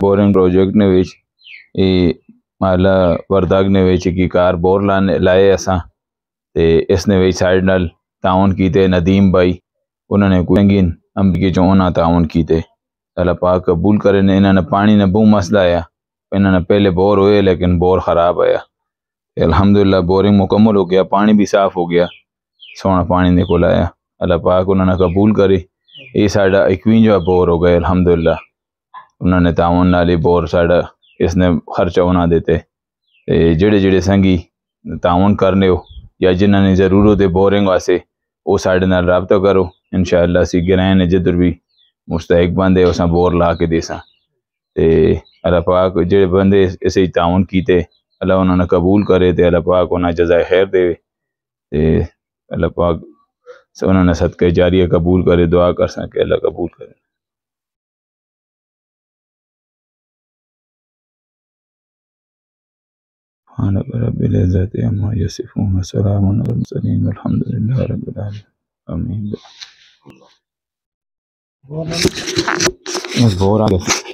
Boring project نے وچ مالا وردگ نے وچ کی کار بور لائے اساں تے اس نے وچ سائڈ نال تعاون کیتے ندیم بھائی انہوں نے کوئنگین امریکی چوں انہاں تعاون کیتے اللہ پاک قبول کرے نے انہاں نے پانی نے بہت مسئلہ آیا انہاں نے پہلے بور ہوئے لیکن بور خراب آیا الحمدللہ بورنگ مکمل ہو گیا پانی بھی صاف ہو گیا سونا پانی نکل آیا اللہ پاک انہوں نے قبول کرے یہ ساڑھا 51 بور ہو گئے الحمدللہ انہوں نے تعاون نالی بور ساڑھا اس نے خرچہ ہونا دیتے جڑے سنگی تعاون کرنے ہو یا جنہوں نے ضرورت ہے بورنگ واسے وہ ساڑھے نال رابطہ کرو انشاءاللہ اسی گرائیں نے جدر بھی مستحق بندے اساں بور لا کے دیساں اللہ پاک جڑے بندے اسے تعاون کیتے اللہ انہوں نے قبول کرے تے اللہ پاک انہوں نے جزائے خیر دے اللہ پاک انہوں نے صدقہ جاریہ قبول کرے دعا کر سکے اللہ قبول کرے سبحان رب العزت عما یصفون وسلام علی المرسلین والحمد للہ رب العالمین آمین. بور آ گیا